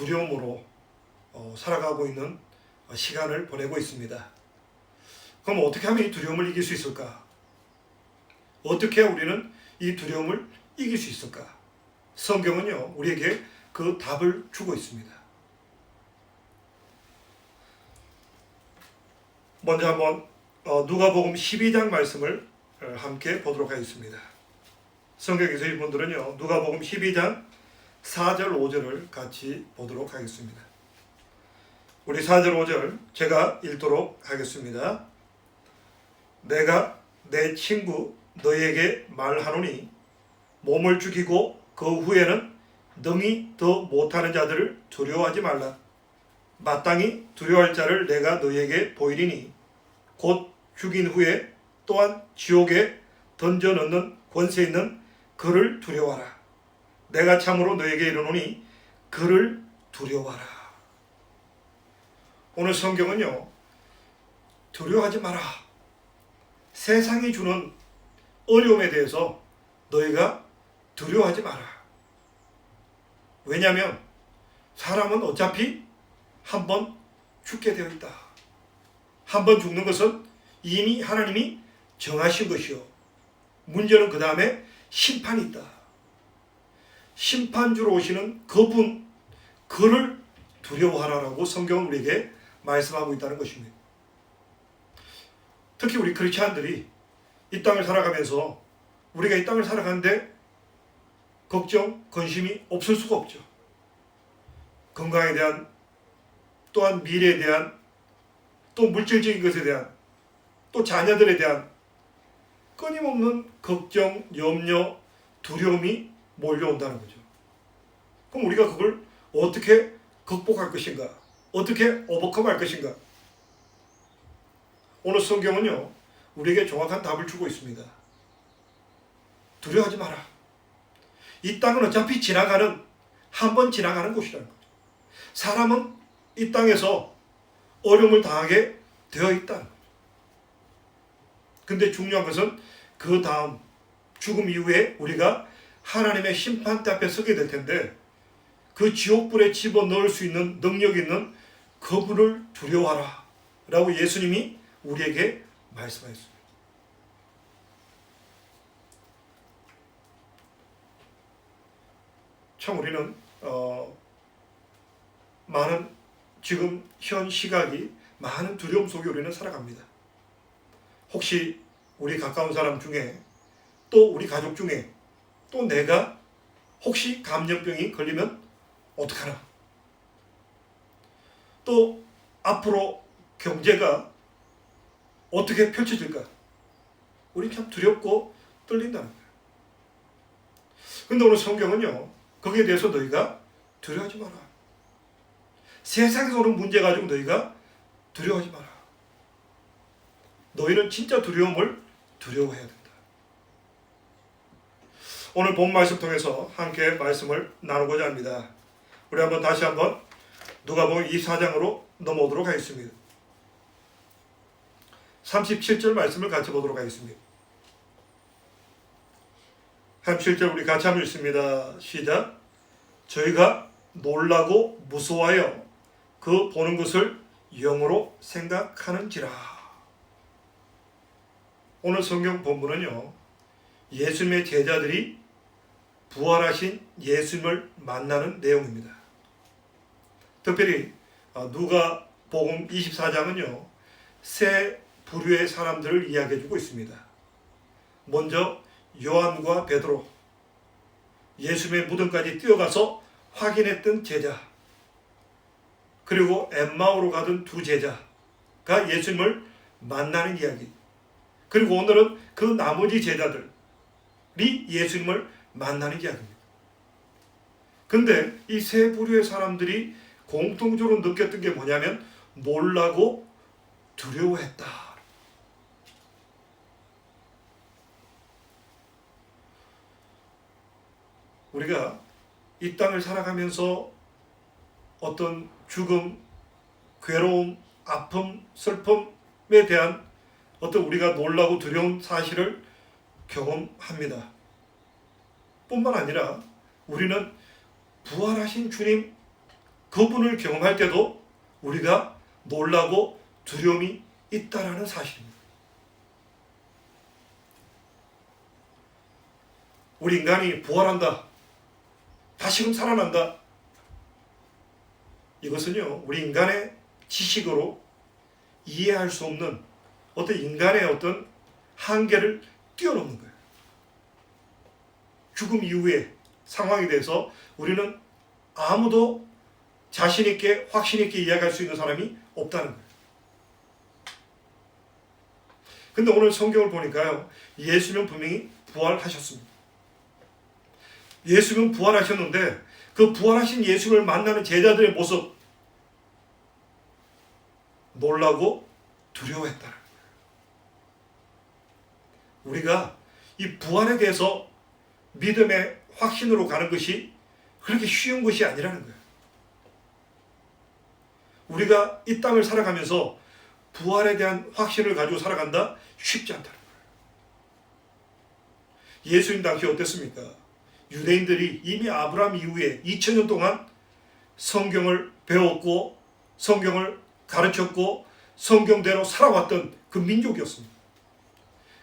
두려움으로 살아가고 있는 시간을 보내고 있습니다. 그럼 어떻게 하면 이 두려움을 이길 수 있을까? 어떻게 우리는 이 두려움을 이길 수 있을까? 성경은요, 우리에게 그 답을 주고 있습니다. 먼저 한번 누가복음 12장 말씀을 함께 보도록 하겠습니다. 성경에서 일분들은요, 누가복음 12장 4절 5절을 같이 보도록 하겠습니다. 우리 4절 5절 제가 읽도록 하겠습니다. 내가 내 친구 너에게 말하노니 몸을 죽이고 그 후에는 능히 더 못하는 자들을 두려워하지 말라. 마땅히 두려워할 자를 내가 너에게 보이리니 곧 죽인 후에 또한 지옥에 던져 넣는 권세 있는 그를 두려워하라. 내가 참으로 너에게 이르노니 그를 두려워하라. 오늘 성경은요, 두려워하지 마라. 세상이 주는 어려움에 대해서 너희가 두려워하지 마라. 왜냐하면 사람은 어차피 한 번 죽게 되어 있다. 한 번 죽는 것은 이미 하나님이 정하신 것이요. 문제는 그 다음에 심판이 있다. 심판주로 오시는 그분, 그를 두려워하라라고 성경은 우리에게 말씀하고 있다는 것입니다. 특히 우리 크리스찬들이 이 땅을 살아가면서 우리가 이 땅을 살아가는데 걱정, 근심이 없을 수가 없죠. 건강에 대한, 또한 미래에 대한, 또 물질적인 것에 대한, 또 자녀들에 대한 끊임없는 걱정, 염려, 두려움이 몰려온다는 거죠. 그럼 우리가 그걸 어떻게 극복할 것인가? 어떻게 오버컴할 것인가? 오늘 성경은요, 우리에게 정확한 답을 주고 있습니다. 두려워하지 마라. 이 땅은 어차피 한 번 지나가는 곳이라는 거죠. 사람은 이 땅에서 어려움을 당하게 되어 있다는 거죠. 근데 중요한 것은 그 다음 죽음 이후에 우리가 하나님의 심판대 앞에 서게 될 텐데 그 지옥불에 집어넣을 수 있는 능력 있는 그분을 두려워하라 라고 예수님이 우리에게 말씀하셨습니다. 참 우리는 많은 지금 현 시각이 많은 두려움 속에 우리는 살아갑니다. 혹시 우리 가까운 사람 중에 또 우리 가족 중에 또 내가 혹시 감염병이 걸리면 어떡하나? 또 앞으로 경제가 어떻게 펼쳐질까? 우리 참 두렵고 떨린다는 거예요. 그런데 오늘 성경은요, 거기에 대해서 너희가 두려워하지 마라. 세상에서 오는 문제 가지고 너희가 두려워하지 마라. 너희는 진짜 두려움을 두려워해야 된다. 오늘 본 말씀 통해서 함께 말씀을 나누고자 합니다. 우리 다시 한번 누가복음 24장으로 넘어오도록 하겠습니다. 37절 말씀을 같이 보도록 하겠습니다. 37절 우리 같이 한번 읽습니다. 시작. 저희가 놀라고 무서워하여 그 보는 것을 영으로 생각하는지라. 오늘 성경 본문은요, 예수님의 제자들이 부활하신 예수님을 만나는 내용입니다. 특별히 누가복음 24장은요, 세 부류의 사람들을 이야기해주고 있습니다. 먼저 요한과 베드로, 예수님의 무덤까지 뛰어가서 확인했던 제자, 그리고 엠마오로 가던 두 제자가 예수님을 만나는 이야기, 그리고 오늘은 그 나머지 제자들이 예수님을 만나는 이야기입니다. 근데 이 세 부류의 사람들이 공통적으로 느꼈던 게 뭐냐면 놀라고 두려워했다. 우리가 이 땅을 살아가면서 어떤 죽음, 괴로움, 아픔, 슬픔에 대한 어떤 우리가 놀라고 두려운 사실을 경험합니다. 뿐만 아니라 우리는 부활하신 주님, 그분을 경험할 때도 우리가 놀라고 두려움이 있다라는 사실입니다. 우리 인간이 부활한다, 다시금 살아난다. 이것은요, 우리 인간의 지식으로 이해할 수 없는 어떤 인간의 어떤 한계를 뛰어넘는 거예요. 죽음 이후의 상황에 대해서 우리는 아무도 자신 있게 확신 있게 이야기할 수 있는 사람이 없다는 거예요. 근데 오늘 성경을 보니까요, 예수님은 분명히 부활하셨습니다. 예수님은 부활하셨는데 그 부활하신 예수를 만나는 제자들의 모습, 놀라고 두려워했다는 거예요. 우리가 이 부활에 대해서 믿음의 확신으로 가는 것이 그렇게 쉬운 것이 아니라는 거예요. 우리가 이 땅을 살아가면서 부활에 대한 확신을 가지고 살아간다? 쉽지 않다는 거예요. 예수님 당시 어땠습니까? 유대인들이 이미 아브라함 이후에 2000년 동안 성경을 배웠고 성경을 가르쳤고 성경대로 살아왔던 그 민족이었습니다.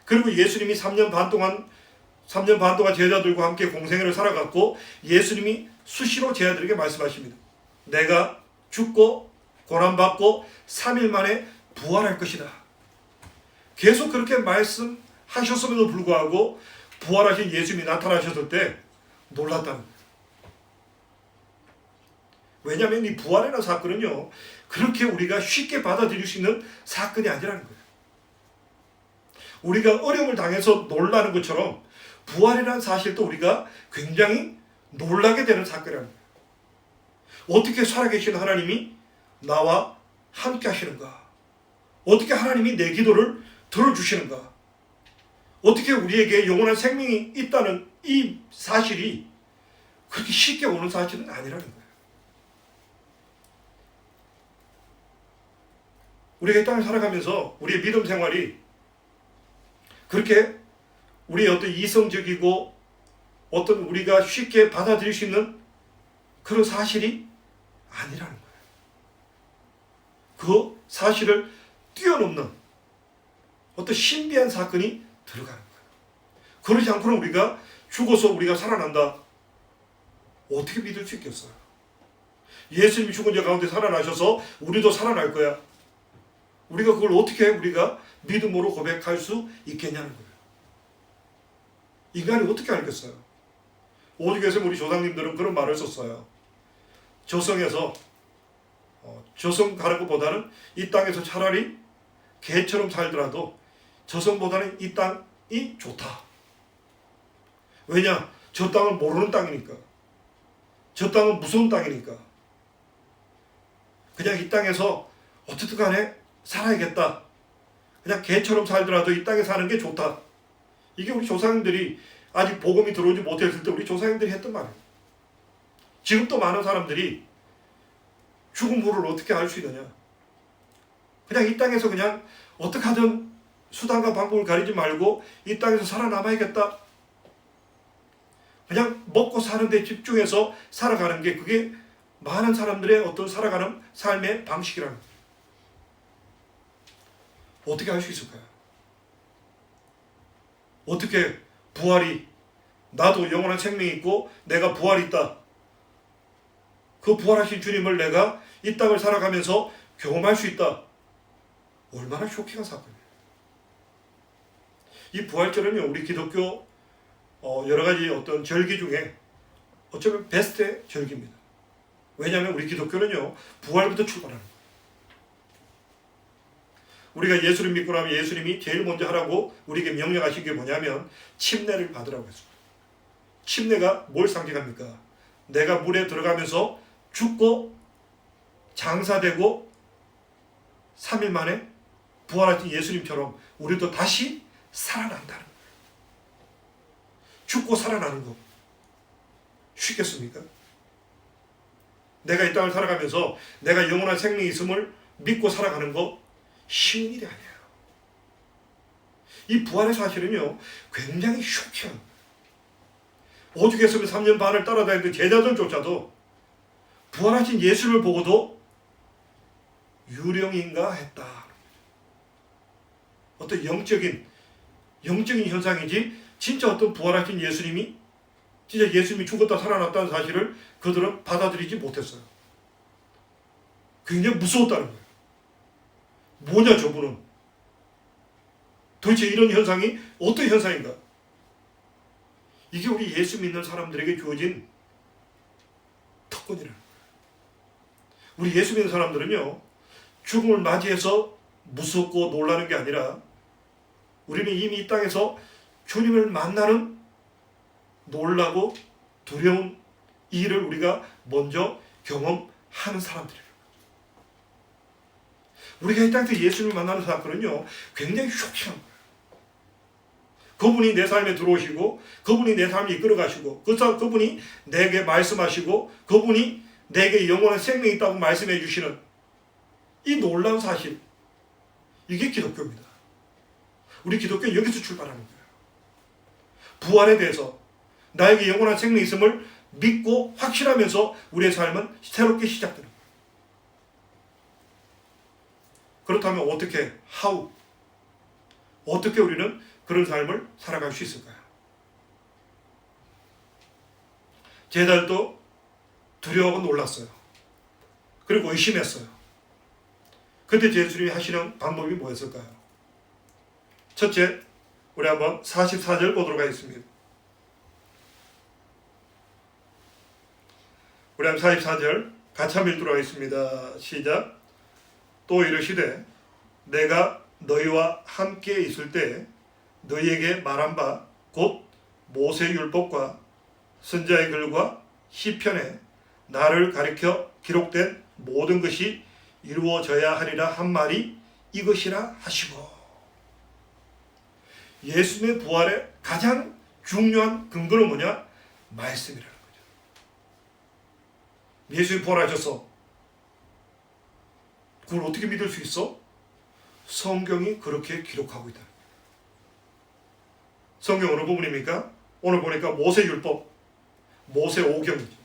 그리고 예수님이 3년 반 동안 제자들과 함께 공생애를 살아갔고 예수님이 수시로 제자들에게 말씀하십니다. 내가 죽고 고난받고 3일 만에 부활할 것이다. 계속 그렇게 말씀하셨음에도 불구하고 부활하신 예수님이 나타나셨을 때 놀랐다는 거예요. 왜냐하면 이 부활이라는 사건은요, 그렇게 우리가 쉽게 받아들일 수 있는 사건이 아니라는 거예요. 우리가 어려움을 당해서 놀라는 것처럼 부활이라는 사실도 우리가 굉장히 놀라게 되는 사건이라는 거예요. 어떻게 살아계신 하나님이 나와 함께 하시는가? 어떻게 하나님이 내 기도를 들어주시는가? 어떻게 우리에게 영원한 생명이 있다는 이 사실이 그렇게 쉽게 오는 사실은 아니라는 거예요. 우리가 이 땅을 살아가면서 우리의 믿음 생활이 그렇게 우리의 어떤 이성적이고 어떤 우리가 쉽게 받아들일 수 있는 그런 사실이 아니라는 거예요. 그 사실을 뛰어넘는 어떤 신비한 사건이 들어가는 거예요. 그러지 않고는 우리가 죽어서 우리가 살아난다, 어떻게 믿을 수 있겠어요? 예수님이 죽은 자 가운데 살아나셔서 우리도 살아날 거야. 우리가 그걸 어떻게 우리가 믿음으로 고백할 수 있겠냐는 거예요. 인간이 어떻게 알겠어요? 오죽해서 우리 조상님들은 그런 말을 썼어요. 저승에서 저승 가는 것보다는 이 땅에서 차라리 개처럼 살더라도 저승보다는 이 땅이 좋다. 왜냐? 저 땅은 모르는 땅이니까. 저 땅은 무서운 땅이니까. 그냥 이 땅에서 어쨌든 간에 살아야겠다. 그냥 개처럼 살더라도 이 땅에 사는 게 좋다. 이게 우리 조상님들이 아직 복음이 들어오지 못했을 때 우리 조상님들이 했던 말이에요. 지금도 많은 사람들이 죽음 후를 어떻게 알 수 있느냐. 그냥 이 땅에서 그냥 어떻게 하든 수단과 방법을 가리지 말고 이 땅에서 살아남아야겠다. 그냥 먹고 사는 데 집중해서 살아가는 게 그게 많은 사람들의 어떤 살아가는 삶의 방식이라는 거예요. 어떻게 할 수 있을까요? 어떻게 부활이, 나도 영원한 생명이 있고 내가 부활이 있다. 그 부활하신 주님을 내가 이 땅을 살아가면서 경험할 수 있다. 얼마나 쇼킹한 사건이에요. 이 부활절은요, 우리 기독교 여러 가지 어떤 절기 중에 어쩌면 베스트의 절기입니다. 왜냐하면 우리 기독교는요, 부활부터 출발하는 거예요. 우리가 예수를 믿고 나면 예수님이 제일 먼저 하라고 우리에게 명령하신 게 뭐냐면 침례를 받으라고 했습니다. 침례가 뭘 상징합니까? 내가 물에 들어가면서 죽고 장사되고 3일 만에 부활하신 예수님처럼 우리도 다시 살아난다는 거예요. 죽고 살아나는 거 쉽겠습니까? 내가 이 땅을 살아가면서 내가 영원한 생명이 있음을 믿고 살아가는 거 쉬운 일이 아니에요. 이 부활의 사실은요, 굉장히 쇼킹한 거예요. 오죽했으면 3년 반을 따라다니던 제자들조차도 부활하신 예수를 보고도 유령인가 했다. 어떤 영적인 현상이지 진짜 어떤 부활하신 예수님이 진짜 예수님이 죽었다 살아났다는 사실을 그들은 받아들이지 못했어요. 굉장히 무서웠다는 거예요. 뭐냐 저분은. 도대체 이런 현상이 어떤 현상인가? 이게 우리 예수 믿는 사람들에게 주어진 특권이라는 거예요. 우리 예수 믿는 사람들은요, 죽음을 맞이해서 무섭고 놀라는 게 아니라 우리는 이미 이 땅에서 주님을 만나는 놀라고 두려운 일을 우리가 먼저 경험하는 사람들이에요. 우리가 이 땅에서 예수님을 만나는 사건은요, 굉장히 쇼킹한 거예요. 그분이 내 삶에 들어오시고, 그분이 내 삶을 이끌어 가시고, 그분이 내게 말씀하시고, 그분이 내게 영원한 생명이 있다고 말씀해 주시는 이 놀라운 사실, 이게 기독교입니다. 우리 기독교는 여기서 출발하는 거예요. 부활에 대해서 나에게 영원한 생명이 있음을 믿고 확신하면서 우리의 삶은 새롭게 시작되는 거예요. 그렇다면 어떻게 우리는 그런 삶을 살아갈 수 있을까요? 제자들도 두려워하고 놀랐어요. 그리고 의심했어요. 그때 예수님이 하시는 방법이 뭐였을까요? 첫째, 우리 한번 44절 보도록 하겠습니다. 우리 한번 44절 같이 한번 읽도록 하겠습니다. 시작. 또 이르시되 내가 너희와 함께 있을 때 너희에게 말한 바 곧 모세 율법과 선지자의 글과 시편에 나를 가리켜 기록된 모든 것이 이루어져야 하리라 한 말이 이것이라 하시고. 예수님의 부활의 가장 중요한 근거는 뭐냐? 말씀이라는 거죠. 예수님이 부활하셔서 그걸 어떻게 믿을 수 있어? 성경이 그렇게 기록하고 있다. 성경 어느 부분입니까? 오늘 보니까 모세율법, 모세오경이죠.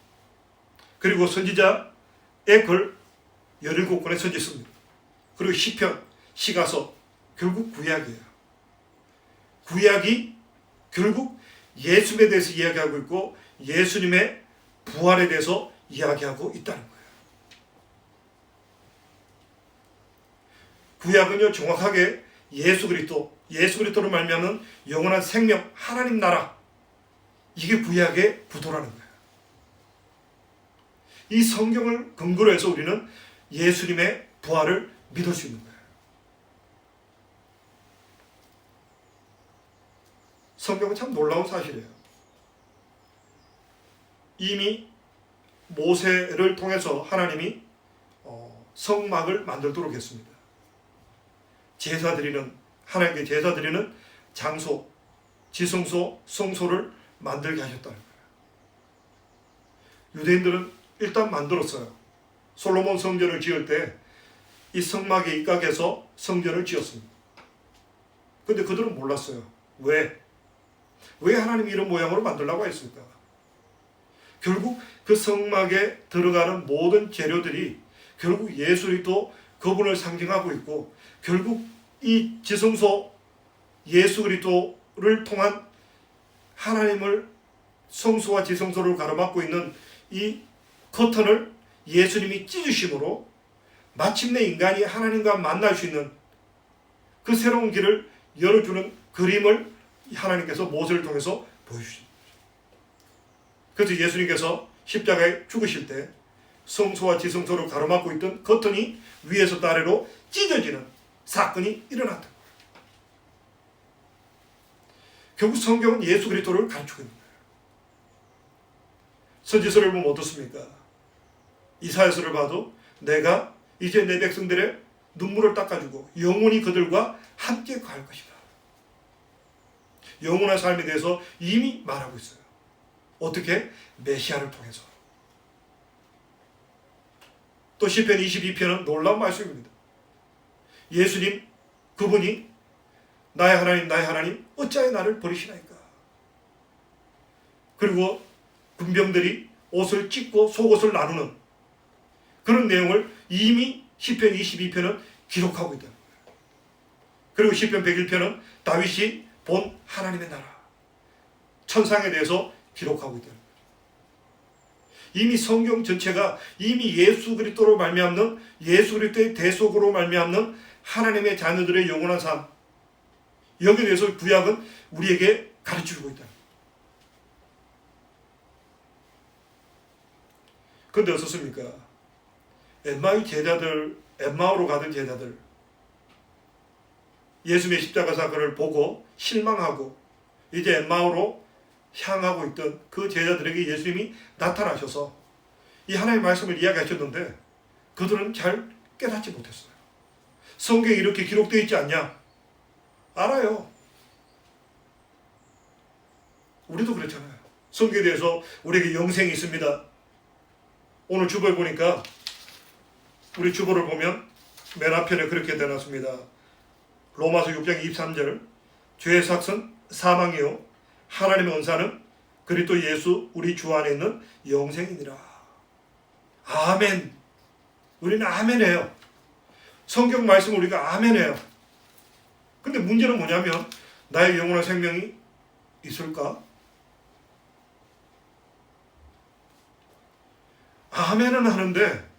그리고 선지자의 글 17권의 선지서입니다. 그리고 시편, 시가서, 결국 구약이에요. 구약이 결국 예수님에 대해서 이야기하고 있고 예수님의 부활에 대해서 이야기하고 있다는 거예요. 구약은요, 정확하게 예수 그리스도로 말미암은 영원한 생명, 하나님 나라, 이게 구약의 구도라는 거예요. 이 성경을 근거로 해서 우리는 예수님의 부활을 믿을 수 있는 거예요. 성경은 참 놀라운 사실이에요. 이미 모세를 통해서 하나님이 성막을 만들도록 했습니다. 하나님께 제사 드리는 장소, 지성소, 성소를 만들게 하셨다는 거예요. 유대인들은 일단 만들었어요. 솔로몬 성전을 지을 때 이 성막에 입각해서 성전을 지었습니다. 근데 그들은 몰랐어요. 왜 하나님이 이런 모양으로 만들라고 했을까? 결국 그 성막에 들어가는 모든 재료들이 결국 예수 그리스도 그분을 상징하고 있고, 결국 이 지성소 예수 그리스도를 통한 하나님을 성소와 지성소를 가로막고 있는 이 커튼을 예수님이 찢으심으로 마침내 인간이 하나님과 만날 수 있는 그 새로운 길을 열어주는 그림을 하나님께서 모세를 통해서 보여주십니다. 그래서 예수님께서 십자가에 죽으실 때 성소와 지성소를 가로막고 있던 커튼이 위에서 아래로 찢어지는 사건이 일어났다. 결국 성경은 예수 그리스도를 가르치고 있는 거예요. 선지서를 보면 어떻습니까? 이사야서를 봐도 내가 이제 내 백성들의 눈물을 닦아주고 영원히 그들과 함께 갈 것이다. 영원한 삶에 대해서 이미 말하고 있어요. 어떻게? 메시아를 통해서. 또 시편 22편은 놀라운 말씀입니다. 예수님, 그분이 나의 하나님 어찌하여 나를 버리시나이까. 그리고 군병들이 옷을 찢고 속옷을 나누는 그런 내용을 이미 시편 22편은 기록하고 있다. 그리고 시편 101편은 다윗이 본 하나님의 나라, 천상에 대해서 기록하고 있다. 이미 성경 전체가 이미 예수 그리스도로 말미암는, 예수 그리스도의 대속으로 말미암는 하나님의 자녀들의 영원한 삶, 여기에 대해서 구약은 우리에게 가르쳐주고 있다. 그런데 어떻습니까? 엠마의 제자들, 엠마오로 가던 제자들, 예수님의 십자가 사건을 보고 실망하고 이제 엠마오로 향하고 있던 그 제자들에게 예수님이 나타나셔서 이 하나님의 말씀을 이야기하셨는데 그들은 잘 깨닫지 못했어요. 성경에 이렇게 기록되어 있지 않냐? 알아요. 우리도 그렇잖아요. 성경에 대해서 우리에게 영생이 있습니다. 오늘 주보에 보니까 우리 주보를 보면 맨 앞편에 그렇게 되어놨습니다. 로마서 6장 23절, 죄의 삭은 사망이요 하나님의 은사는 그리스도 예수 우리 주 안에 있는 영생이니라. 아멘. 우리는 아멘해요. 성경 말씀 우리가 아멘해요. 근데 문제는 뭐냐면 나의 영원한 생명이 있을까? 아멘은 하는데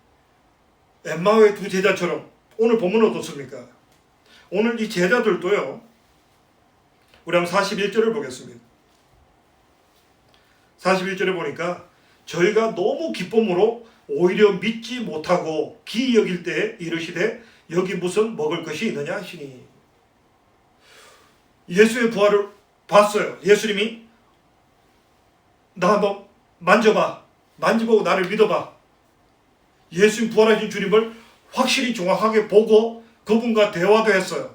엠마오의 두 제자처럼 오늘 본문은 어떻습니까? 오늘 이 제자들도요. 우리 한번 41절을 보겠습니다. 41절에 보니까 저희가 너무 기쁨으로 오히려 믿지 못하고 기이 여길 때에 이르시되 여기 무슨 먹을 것이 있느냐 하시니. 예수의 부활을 봤어요. 예수님이 나 한번 만져봐. 만져보고 나를 믿어봐. 예수님 부활하신 주님을 확실히 정확하게 보고 그분과 대화도 했어요.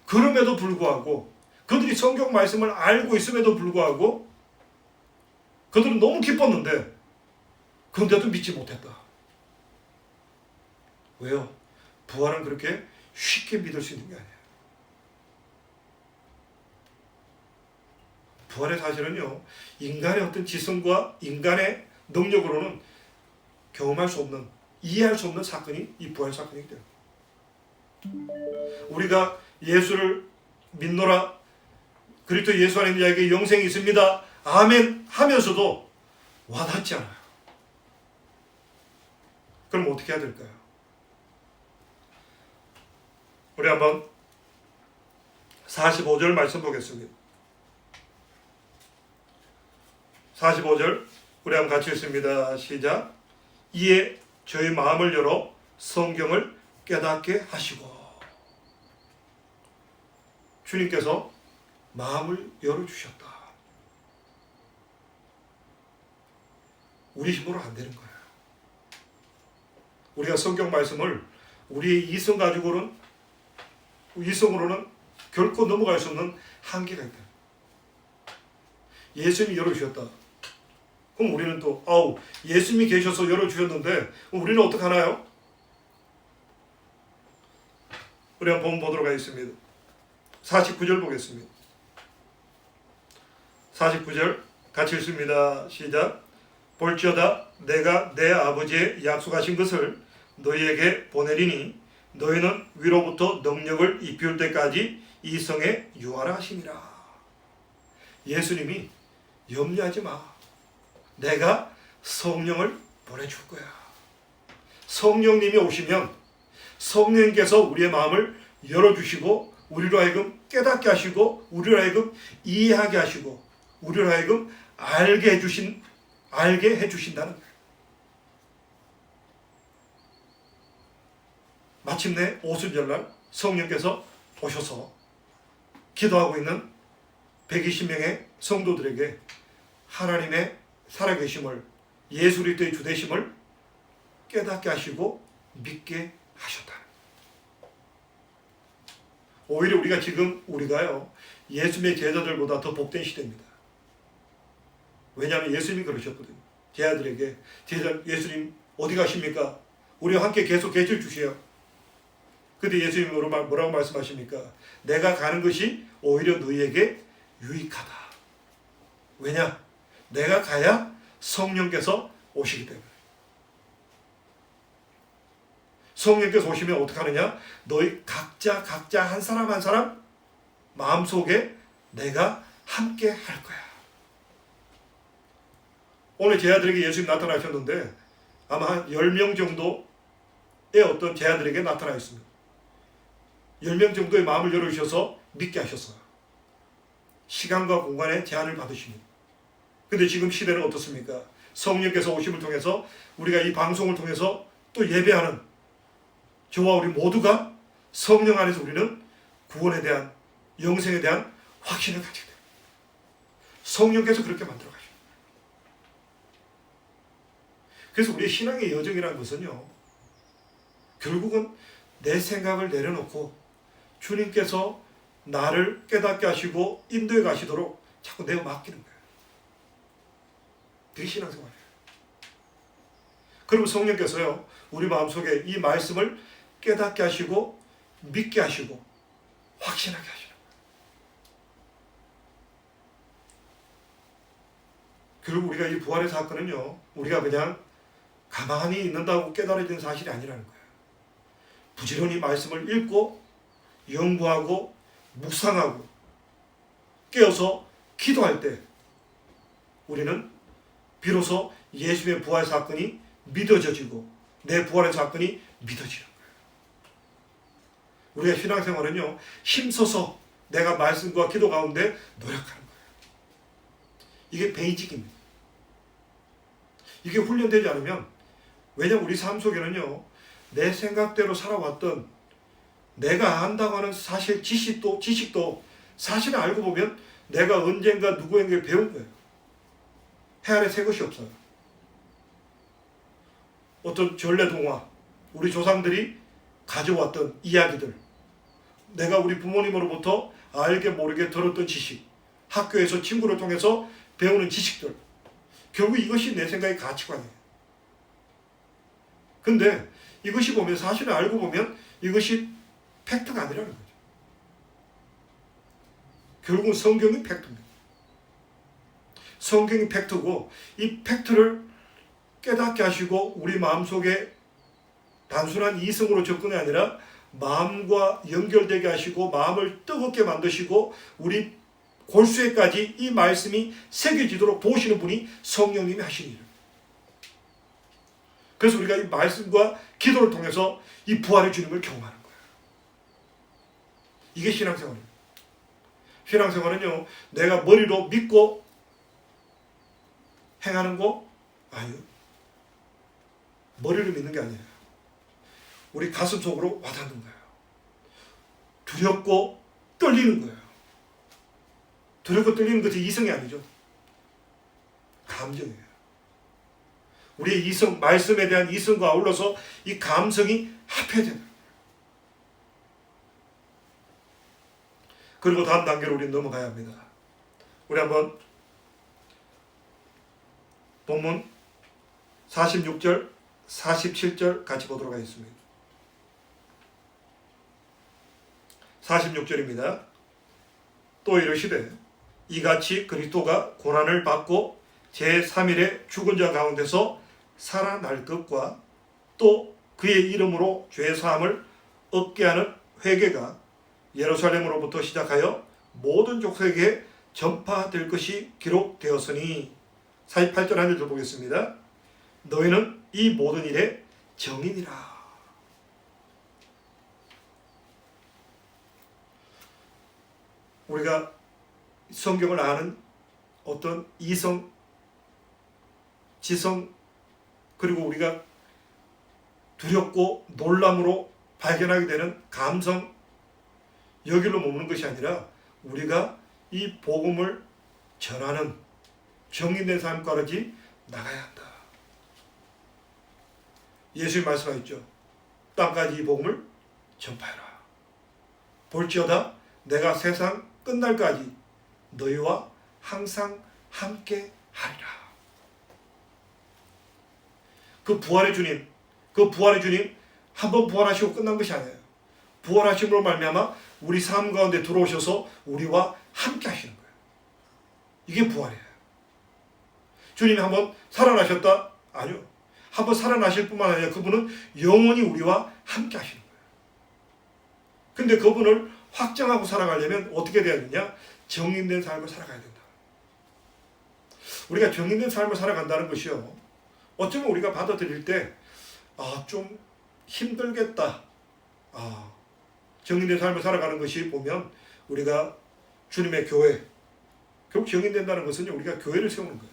그럼에도 불구하고 그들이 성경 말씀을 알고 있음에도 불구하고 그들은 너무 기뻤는데 그런데도 믿지 못했다. 왜요? 부활은 그렇게 쉽게 믿을 수 있는 게 아니에요. 부활의 사실은요, 인간의 어떤 지성과 인간의 능력으로는 경험할 수 없는, 이해할 수 없는 사건이 이 부활 사건이기 때문에 우리가 예수를 믿노라, 그리스도 예수 안에 있는 자에게 영생이 있습니다, 아멘 하면서도 와닿지 않아요. 그럼 어떻게 해야 될까요? 우리 한번 45절 말씀 보겠습니다. 45절 우리 한번 같이 읽습니다. 시작. 이에 저희 마음을 열어 성경을 깨닫게 하시고. 주님께서 마음을 열어주셨다. 우리 힘으로 안 되는 거예요. 우리가 성경 말씀을 우리의 이성 가지고는, 이성으로는 결코 넘어갈 수 없는 한계가 있다. 예수님이 열어주셨다. 그럼 우리는 또 예수님이 계셔서 열어주셨는데 우리는 어떻게 하나요? 우리 한번 보도록 하겠습니다. 49절 보겠습니다. 49절 같이 읽습니다. 시작. 볼지어다 내가 내 아버지의 약속하신 것을 너희에게 보내리니 너희는 위로부터 능력을 입힐 때까지 이 성에 유하라 하시니라. 예수님이 염려하지 마. 내가 성령을 보내줄 거야. 성령님이 오시면 성령님께서 우리의 마음을 열어주시고 우리로 하여금 깨닫게 하시고 우리로 하여금 이해하게 하시고 우리로 하여금 알게 해주신다는 거예요. 마침내 오순절날 성령께서 오셔서 기도하고 있는 120명의 성도들에게 하나님의 살아계심을, 예수 그리스도의 주되심을 깨닫게 하시고 믿게 하셨다. 오히려 우리가요 예수님의 제자들보다 더 복된 시대입니다. 왜냐하면 예수님이 그러셨거든요. 제자들에게 예수님 어디 가십니까? 우리와 함께 계속 계실 주시오. 근데 예수님이 뭐라고 말씀하십니까? 내가 가는 것이 오히려 너희에게 유익하다. 왜냐? 내가 가야 성령께서 오시기 때문에. 성령께서 오시면 어떻게 하느냐? 너희 각자 한 사람 한 사람 마음속에 내가 함께 할 거야. 오늘 제 아들에게 예수님 나타나셨는데 아마 한 10명 정도의 어떤 제 아들에게 나타나 있습니다. 10명 정도의 마음을 열어주셔서 믿게 하셨어요. 시간과 공간에 제한을 받으십니다. 근데 지금 시대는 어떻습니까? 성령께서 오심을 통해서 우리가 이 방송을 통해서 또 예배하는 저와 우리 모두가 성령 안에서 우리는 구원에 대한 영생에 대한 확신을 가지게 됩니다. 성령께서 그렇게 만들어 가십니다. 그래서 우리의 신앙의 여정이라는 것은요, 결국은 내 생각을 내려놓고 주님께서 나를 깨닫게 하시고 인도해 가시도록 자꾸 내어 맡기는 거예요. 그게 신앙생활이에요. 그러면 성령께서요, 우리 마음속에 이 말씀을 깨닫게 하시고 믿게 하시고 확신하게 하시는 거예요. 결국 우리가 이 부활의 사건은요, 우리가 그냥 가만히 있는다고 깨달아지는 사실이 아니라는 거예요. 부지런히 말씀을 읽고 연구하고 묵상하고 깨어서 기도할 때 우리는 비로소 예수의 부활 사건이 믿어져지고 내 부활의 사건이 믿어지는 거예요. 우리의 신앙생활은요, 힘써서 내가 말씀과 기도 가운데 노력하는 거예요. 이게 베이직입니다. 이게 훈련되지 않으면, 왜냐하면 우리 삶 속에는요, 내 생각대로 살아왔던 내가 안다고 하는 사실 지식도 사실을 알고 보면 내가 언젠가 누구에게 배운 거예요. 해 안에 새 것이 없어요. 어떤 전래동화, 우리 조상들이 가져왔던 이야기들, 내가 우리 부모님으로부터 알게 모르게 들었던 지식, 학교에서 친구를 통해서 배우는 지식들, 결국 이것이 내 생각의 가치관이에요. 근데 이것이 보면, 사실을 알고 보면 이것이 팩트가 아니라는 거죠. 결국은 성경이 팩트입니다. 성경이 팩트고, 이 팩트를 깨닫게 하시고 우리 마음속에 단순한 이성으로 접근이 아니라 마음과 연결되게 하시고 마음을 뜨겁게 만드시고 우리 골수에까지 이 말씀이 새겨지도록 도우시는 분이 성령님이 하시는 일입니다. 그래서 우리가 이 말씀과 기도를 통해서 이 부활의 주님을 경험하는 거예요. 이게 신앙생활입니다. 신앙생활은요, 내가 머리로 믿고 행하는 거 아니요. 머리로 믿는 게 아니에요. 우리 가슴 속으로 와닿는 거예요. 두렵고 떨리는 거예요. 두렵고 떨리는 것이 이성이 아니죠. 감정이에요. 우리의 이성, 말씀에 대한 이성과 아울러서 이 감성이 합해야 된다. 그리고 다음 단계로 우리는 넘어가야 합니다. 우리 한번 본문 46절, 47절 같이 보도록 하겠습니다. 46절입니다. 또 이르시되 이같이 그리스도가 고난을 받고 제3일에 죽은 자 가운데서 살아날 것과 또 그의 이름으로 죄사함을 얻게 하는 회개가 예루살렘으로부터 시작하여 모든 족속에게 전파될 것이 기록되었으니 48절 한 절 더 보겠습니다. 너희는 이 모든 일의 정인이라. 우리가 성경을 아는 어떤 이성, 지성, 그리고 우리가 두렵고 놀람으로 발견하게 되는 감성, 여기로 머무는 것이 아니라 우리가 이 복음을 전하는 정인된 삶까지 나가야 한다. 예수님 말씀하셨죠. 땅까지 이 복음을 전파해라. 볼지어다 내가 세상 끝날까지 너희와 항상 함께 하리라. 그 부활의 주님 한번 부활하시고 끝난 것이 아니에요. 부활하심으로 말미암아 우리 삶 가운데 들어오셔서 우리와 함께 하시는 거예요. 이게 부활이에요. 주님이 한번 살아나셨다? 아니요. 한번 살아나실 뿐만 아니라 그분은 영원히 우리와 함께 하시는 거예요. 근데 그분을 확정하고 살아가려면 어떻게 돼야 되냐? 정인된 삶을 살아가야 된다. 우리가 정인된 삶을 살아간다는 것이요, 어쩌면 우리가 받아들일 때 좀 힘들겠다. 정인된 삶을 살아가는 것이 보면 우리가 주님의 교회, 결국 정인된다는 것은 우리가 교회를 세우는 거예요.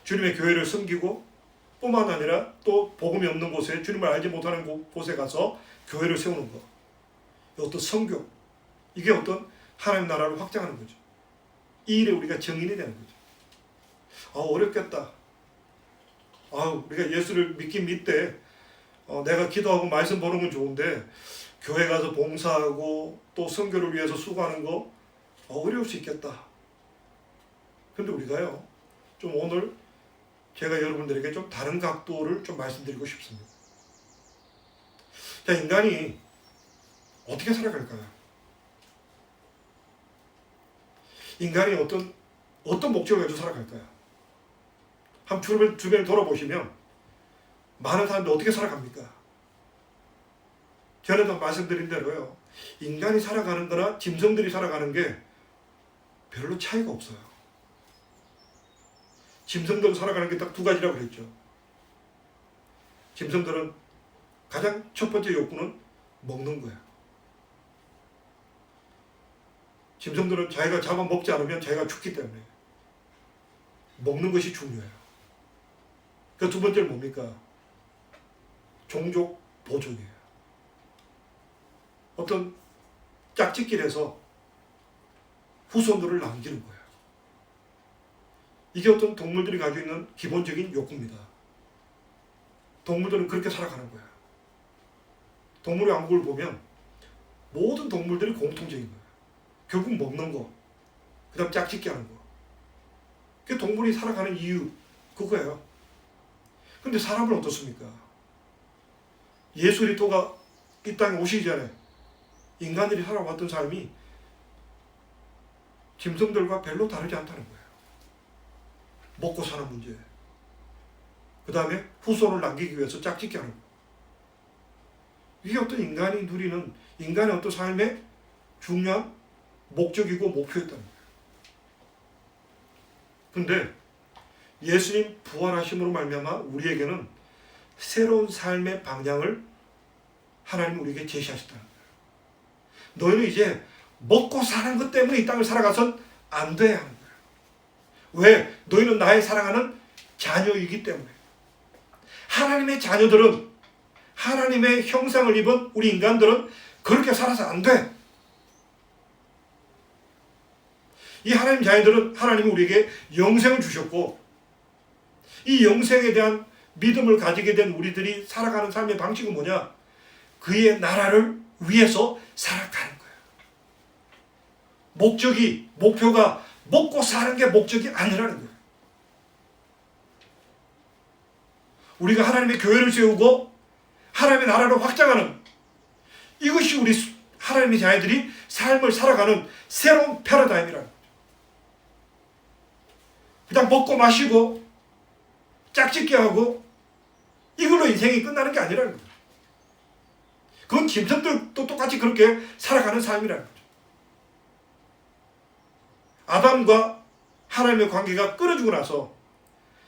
주님의 교회를 섬기고 뿐만 아니라 또 복음이 없는 곳에, 주님을 알지 못하는 곳에 가서 교회를 세우는 것. 어떤 선교, 이게 어떤 하나님 나라를 확장하는 거죠. 이 일에 우리가 정인이 되는 거죠. 어렵겠다. 우리가 예수를 믿긴 믿되 내가 기도하고 말씀 보는 건 좋은데 교회 가서 봉사하고 또 선교를 위해서 수고하는 거 어려울 수 있겠다. 근데 우리가요, 좀 오늘 제가 여러분들에게 좀 다른 각도를 좀 말씀드리고 싶습니다. 자, 인간이 어떻게 살아갈까요? 인간이 어떤 목적을 가지고 살아갈까요? 한번 주변을 돌아보시면 많은 사람들이 어떻게 살아갑니까? 전에도 말씀드린 대로요, 인간이 살아가는 거나 짐승들이 살아가는 게 별로 차이가 없어요. 짐승들은 살아가는 게 딱 두 가지라고 그랬죠. 짐승들은 가장 첫 번째 욕구는 먹는 거예요. 짐승들은 자기가 잡아먹지 않으면 자기가 죽기 때문에 먹는 것이 중요해요. 그 두 번째는 뭡니까? 종족 보존이에요. 어떤 짝짓기를 후손들을 남기는 거예요. 이게 어떤 동물들이 가지고 있는 기본적인 욕구입니다. 동물들은 그렇게 살아가는 거예요. 동물의 왕국을 보면 모든 동물들이 공통적인 거예요. 결국 먹는 거, 그 다음 짝짓기 하는 거. 그게 동물이 살아가는 이유, 그거예요. 근데 사람은 어떻습니까? 예수 그리스도가 이 땅에 오시기 전에 인간들이 살아왔던 삶이 짐승들과 별로 다르지 않다는 거예요. 먹고 사는 문제, 그 다음에 후손을 남기기 위해서 짝짓기 하는 거. 이게 어떤 인간이 누리는, 인간의 어떤 삶의 중요한 목적이고 목표였다는 거예요. 근데 예수님 부활하심으로 말미암아 우리에게는 새로운 삶의 방향을 하나님이 우리에게 제시하셨다는 거예요. 너희는 이제 먹고 사는 것 때문에 이 땅을 살아가선 안 돼 하는 거예요. 왜? 너희는 나의 사랑하는 자녀이기 때문에. 하나님의 자녀들은, 하나님의 형상을 입은 우리 인간들은 그렇게 살아서 안 돼. 이 하나님 자녀들은 하나님이 우리에게 영생을 주셨고, 이 영생에 대한 믿음을 가지게 된 우리들이 살아가는 삶의 방식은 뭐냐? 그의 나라를 위해서 살아가는 거예요. 목표가 먹고 사는 게 목적이 아니라는 거예요. 우리가 하나님의 교회를 세우고 하나님의 나라를 확장하는, 이것이 우리 하나님의 자녀들이 삶을 살아가는 새로운 패러다임이라는 거예요. 그냥 먹고 마시고 짝짓기 하고 이걸로 인생이 끝나는 게 아니라는 거예요. 그건 짐승들도 똑같이 그렇게 살아가는 삶이라는 거죠. 아담과 하나님의 관계가 끊어지고 나서,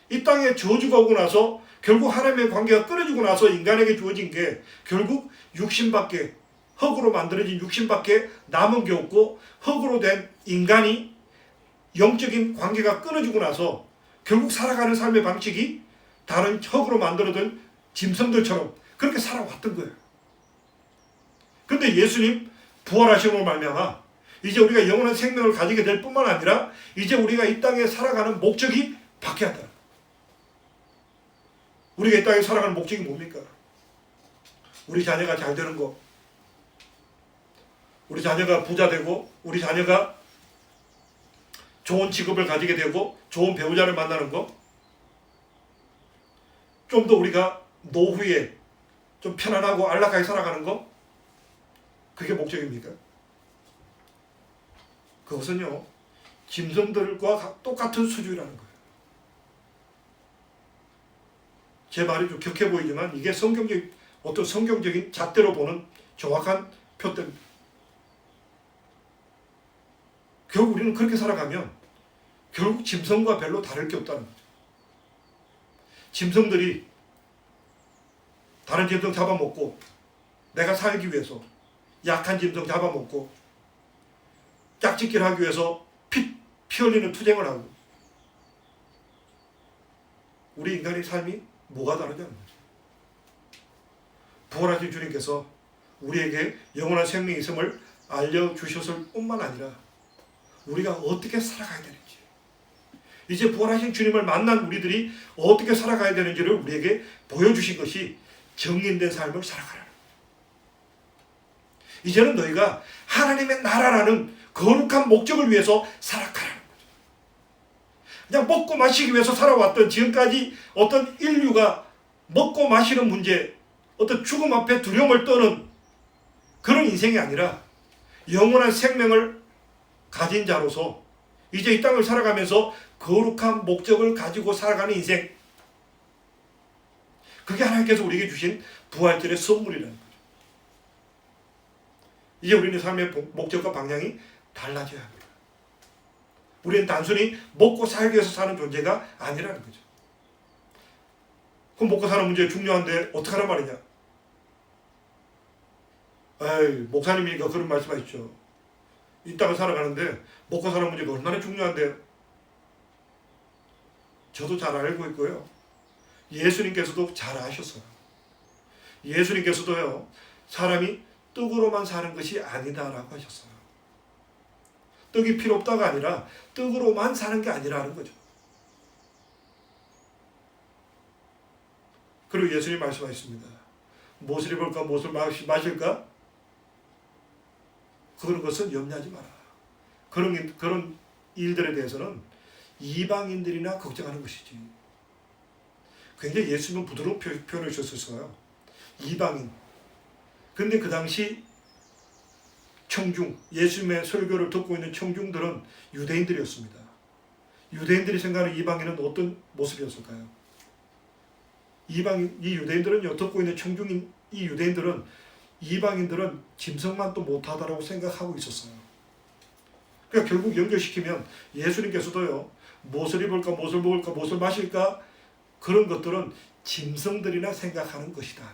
이 땅에 저주가 오고 나서 결국 하나님의 관계가 끊어지고 나서 인간에게 주어진 게 결국 육신밖에, 흙으로 만들어진 육신밖에 남은 게 없고, 흙으로 된 인간이 영적인 관계가 끊어지고 나서 결국 살아가는 삶의 방식이 다른 흙으로 만들어진 짐승들처럼 그렇게 살아왔던 거예요. 근데 예수님 부활하심으로 말미암아 이제 우리가 영원한 생명을 가지게 될 뿐만 아니라 이제 우리가 이 땅에 살아가는 목적이 바뀌었다. 우리가 이 땅에 살아가는 목적이 뭡니까? 우리 자녀가 잘 되는 거, 우리 자녀가 부자 되고, 우리 자녀가 좋은 직업을 가지게 되고 좋은 배우자를 만나는 거, 좀 더 우리가 노후에 좀 편안하고 안락하게 살아가는 거, 그게 목적입니까? 그것은요, 짐승들과 똑같은 수준이라는 거예요. 제 말이 좀 격해 보이지만 이게 어떤 성경적인 잣대로 보는 정확한 표대입니다. 결국 우리는 그렇게 살아가면 결국 짐승과 별로 다를 게 없다는 거죠. 짐승들이 다른 짐승 잡아먹고 내가 살기 위해서 약한 짐승 잡아먹고 짝짓기를 하기 위해서 피 흘리는 투쟁을 하고, 우리 인간의 삶이 뭐가 다르냐는 거죠. 부활하신 주님께서 우리에게 영원한 생명이 있음을 알려주셨을 뿐만 아니라 우리가 어떻게 살아가야 되는지, 이제 부활하신 주님을 만난 우리들이 어떻게 살아가야 되는지를 우리에게 보여주신 것이 정인된 삶을 살아가라는 거예요. 이제는 너희가 하나님의 나라라는 거룩한 목적을 위해서 살아가라는 거죠. 그냥 먹고 마시기 위해서 살아왔던 지금까지 어떤 인류가 먹고 마시는 문제, 어떤 죽음 앞에 두려움을 떠는 그런 인생이 아니라 영원한 생명을 가진 자로서 이제 이 땅을 살아가면서 거룩한 목적을 가지고 살아가는 인생, 그게 하나님께서 우리에게 주신 부활절의 선물이라는 거죠. 이제 우리는 삶의 목적과 방향이 달라져야 합니다. 우리는 단순히 먹고 살기 위해서 사는 존재가 아니라는 거죠. 그럼 먹고 사는 문제 중요한데 어떡하란 말이냐? 에이, 목사님이니까 그런 말씀하셨죠. 이 땅을 살아가는데 먹고 사는 문제가 얼마나 중요한데요? 저도 잘 알고 있고요. 예수님께서도 잘 아셨어요. 예수님께서도요, 사람이 떡으로만 사는 것이 아니다라고 하셨어요. 떡이 필요 없다가 아니라 떡으로만 사는 게 아니라는 거죠. 그리고 예수님 말씀하셨습니다. 무엇을 입을까, 무엇을 마실까? 그런 것은 염려하지 마라. 그런 일들에 대해서는 이방인들이나 걱정하는 것이지. 굉장히 예수님은 부드러운 표현을 주셨어요. 이방인. 근데 그 당시 청중, 예수님의 설교를 듣고 있는 청중들은 유대인들이었습니다. 유대인들이 생각하는 이방인은 어떤 모습이었을까요? 이 유대인들은요, 듣고 있는 청중인 이 유대인들은 이방인들은 짐승만 또 못하다라고 생각하고 있었어요. 그러니까 결국 연결시키면 예수님께서도요, 무엇을 입을까, 무엇을 먹을까, 무엇을 마실까, 그런 것들은 짐승들이나 생각하는 것이다.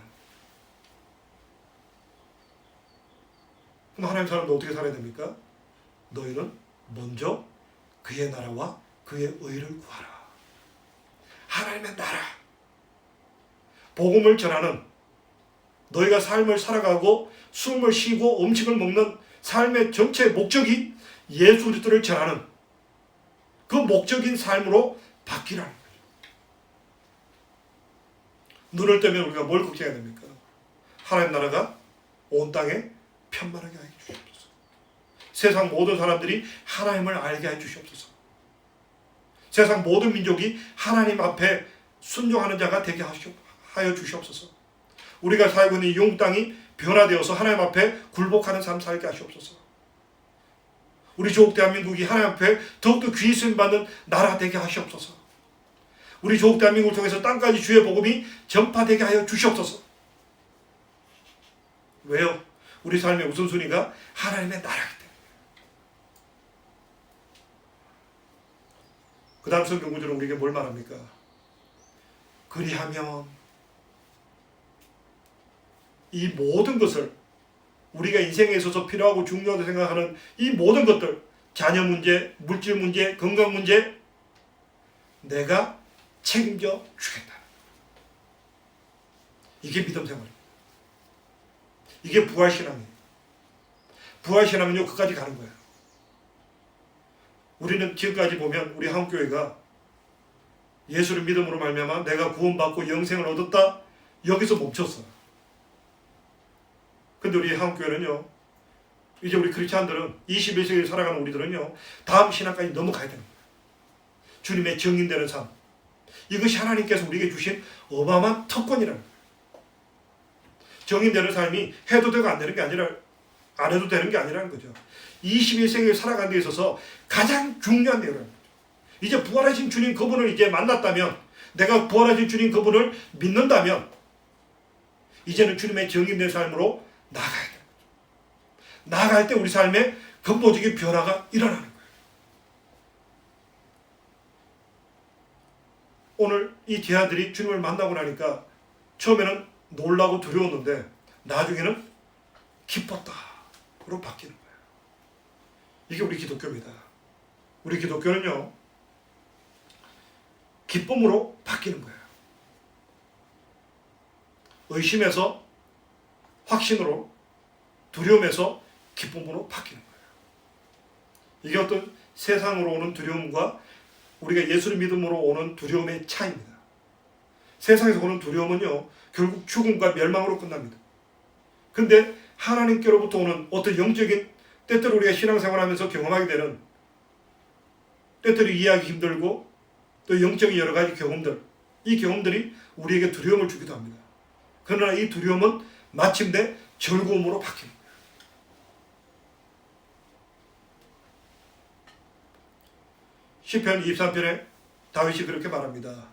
그럼 하나님 사람도 어떻게 살아야 됩니까? 너희는 먼저 그의 나라와 그의 의를 구하라. 하나님의 나라, 복음을 전하는, 너희가 삶을 살아가고 숨을 쉬고 음식을 먹는 삶의 전체 목적이 예수 그리스도를 전하는 그 목적인 삶으로 바뀌라는 거죠. 눈을 뜨면 우리가 뭘 걱정해야 됩니까? 하나님 나라가 온 땅에 편만하게 하여 주시옵소서. 세상 모든 사람들이 하나님을 알게 하여 주시옵소서. 세상 모든 민족이 하나님 앞에 순종하는 자가 되게 하여 주시옵소서. 우리가 살고 있는 이 영국 땅이 변화되어서 하나님 앞에 굴복하는 삶 살게 하시옵소서. 우리 조국 대한민국이 하나님 앞에 더욱더 귀히 쓰임받는 나라가 되게 하시옵소서. 우리 조국 대한민국을 통해서 땅까지 주의 복음이 전파되게 하여 주시옵소서. 왜요? 우리 삶의 우선순위가 하나님의 나라이기 때문에. 그 다음 성경 구절은 우리에게 뭘 말합니까? 그리하면 이 모든 것을, 우리가 인생에 있어서 필요하고 중요하다고 생각하는 이 모든 것들, 자녀 문제, 물질 문제, 건강 문제, 내가 책임져 주겠다. 이게 믿음 생활입니다. 이게 부활신앙이에요. 부활신앙은요, 끝까지 가는 거예요. 우리는 지금까지 보면 우리 한국교회가 예수를 믿음으로 말미암아 내가 구원받고 영생을 얻었다, 여기서 멈췄어요. 근데 우리 한국교회는요, 이제 우리 크리스찬들은 21세기를 살아가는 우리들은요, 다음 신앙까지 넘어가야 됩니다. 주님의 증인되는 삶, 이것이 하나님께서 우리에게 주신 어마어마한 특권이라는 거예요. 증인되는 삶이 해도 되고 안 되는 게 아니라, 안 해도 되는 게 아니라는 거죠. 21세기를 살아가는 데 있어서 가장 중요한 내용이라는 거죠. 이제 부활하신 주님 그분을 이제 만났다면 내가 부활하신 주님 그분을 믿는다면 이제는 주님의 정인된 삶으로 나아가야 돼요. 나아갈 때 우리 삶에 근본적인 변화가 일어나는 거예요. 오늘 이 제자들이 주님을 만나고 나니까 처음에는 놀라고 두려웠는데 나중에는 기뻤다로 바뀌는 거예요. 이게 우리 기독교입니다. 우리 기독교는요, 기쁨으로 바뀌는 거예요. 의심에서 확신으로, 두려움에서 기쁨으로 바뀌는 거예요. 이게 어떤 세상으로 오는 두려움과 우리가 예수를 믿음으로 오는 두려움의 차이입니다. 세상에서 오는 두려움은요, 결국 죽음과 멸망으로 끝납니다. 근데 하나님께로부터 오는 어떤 영적인, 때때로 우리가 신앙생활하면서 경험하게 되는, 때때로 이해하기 힘들고 또 영적인 여러 가지 경험들, 이 경험들이 우리에게 두려움을 주기도 합니다. 그러나 이 두려움은 마침내 즐거움으로 바뀝니다. 시편 23편에 다윗이 그렇게 말합니다.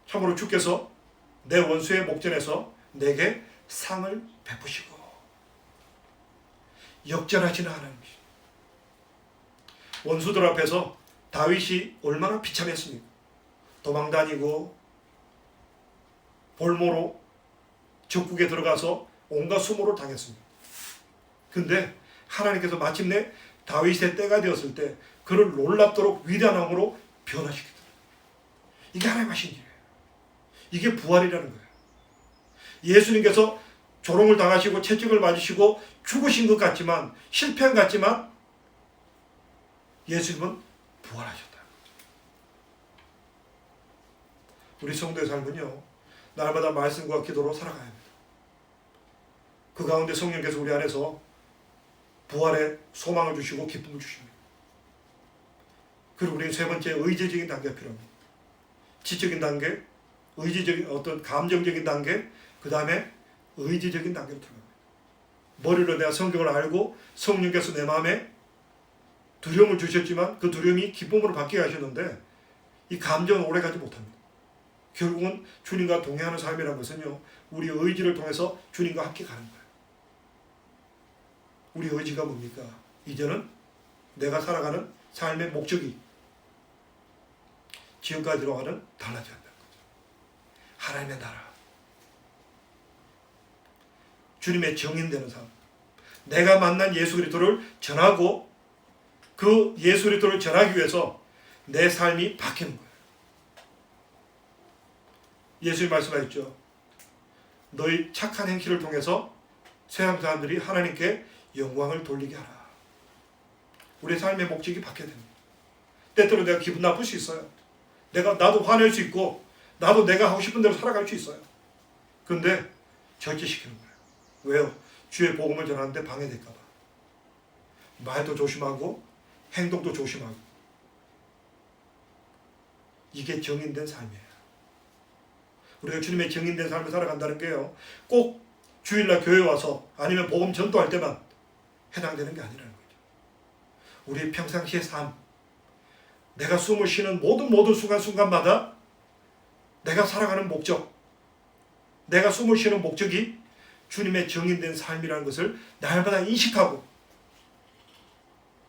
참으로 주께서 내 원수의 목전에서 내게 상을 베푸시고 역전하지는 하나님이시오. 원수들 앞에서 다윗이 얼마나 비참했습니까? 도망다니고 볼모로 적국에 들어가서 온갖 수모를 당했습니다. 근데 하나님께서 마침내 다윗의 때가 되었을 때 그를 놀랍도록 위대한 왕으로 변화시키더라. 이게 하나님의 하신 일이에요. 이게 부활이라는 거예요. 예수님께서 조롱을 당하시고 채찍을 맞으시고 죽으신 것 같지만, 실패한 것 같지만 예수님은 부활하셨다. 우리 성도의 삶은요, 날마다 말씀과 기도로 살아가야 합니다. 그 가운데 성령께서 우리 안에서 부활의 소망을 주시고 기쁨을 주십니다. 그리고 우리는 세 번째, 의지적인 단계가 필요합니다. 지적인 단계, 의지적인 어떤 감정적인 단계, 그 다음에 의지적인 단계로 들어갑니다. 머리로 내가 성경을 알고 성령께서 내 마음에 두려움을 주셨지만 그 두려움이 기쁨으로 바뀌게 하셨는데 이 감정은 오래가지 못합니다. 결국은 주님과 동행하는 삶이라는 것은요, 우리 의지를 통해서 주님과 함께 가는 거예요. 우리 의지가 뭡니까? 이제는 내가 살아가는 삶의 목적이 지금까지와는 달라져야 한다는 거죠. 하나님의 나라, 주님의 정인되는 삶, 내가 만난 예수 그리스도를 전하고 그 예수 그리스도를 전하기 위해서 내 삶이 바뀌는 거예요. 예수님 말씀하셨죠. 너희 착한 행실을 통해서 세상 사람들이 하나님께 영광을 돌리게 하라. 우리의 삶의 목적이 바뀌어야 됩니다. 때때로 내가 기분 나쁠 수 있어요. 나도 화낼 수 있고 나도 내가 하고 싶은 대로 살아갈 수 있어요. 그런데 절제시키는 거예요. 왜요? 주의 복음을 전하는데 방해될까 봐. 말도 조심하고 행동도 조심하고. 이게 정인된 삶이에요. 우리가 주님의 정인된 삶을 살아간다는 게요, 꼭 주일날 교회 와서 아니면 복음 전도할 때만 해당되는 게 아니라는 거죠. 우리 평상시의 삶, 내가 숨을 쉬는 모든 순간순간마다 내가 살아가는 목적, 내가 숨을 쉬는 목적이 주님의 정인된 삶이라는 것을 날마다 인식하고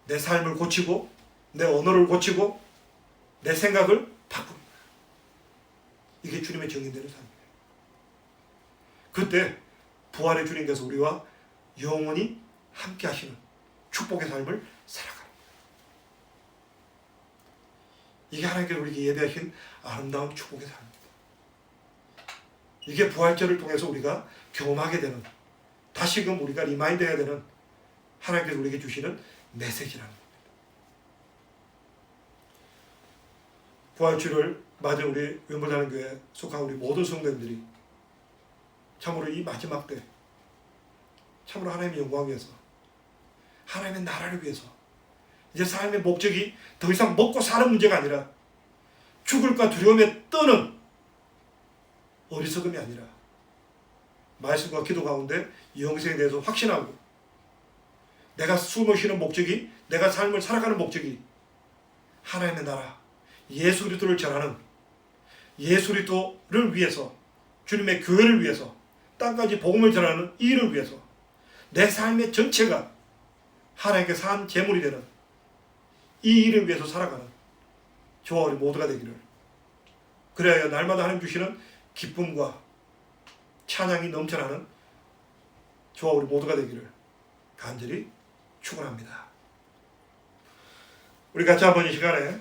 내 삶을 고치고 내 언어를 고치고 내 생각을 바꾸는 거예요. 이게 주님의 정인되는 삶이에요. 그때 부활의 주님께서 우리와 영원히 함께 하시는 축복의 삶을 살아가는 거예요. 이게 하나님께서 우리에게 예배하신 아름다운 축복의 삶입니다. 이게 부활절을 통해서 우리가 경험하게 되는, 다시금 우리가 리마인드해야 되는 하나님께서 우리에게 주시는 메시지라는 겁니다. 부활주를 맞은 우리 윈블다는 교회에 속한 우리 모든 성도님들이 참으로 이 마지막 때 참으로 하나님의 영광을 위해서, 하나님의 나라를 위해서, 이제 삶의 목적이 더 이상 먹고 사는 문제가 아니라 죽을까 두려움에 떠는 어리석음이 아니라 말씀과 기도 가운데 영생에 대해서 확신하고 내가 숨을 쉬는 목적이, 내가 삶을 살아가는 목적이 하나님의 나라, 예수 그리스도를 전하는 예수 그리스도를 위해서, 주님의 교회를 위해서, 땅까지 복음을 전하는 이 일을 위해서 내 삶의 전체가 하나님께 산 제물이 되는 이 일을 위해서 살아가는 저와 우리 모두가 되기를, 그래야 날마다 하나님 주시는 기쁨과 찬양이 넘쳐나는 저와 우리 모두가 되기를 간절히 축원합니다. 우리 같이 한번 이 시간에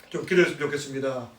좀 기도했으면 좋겠습니다.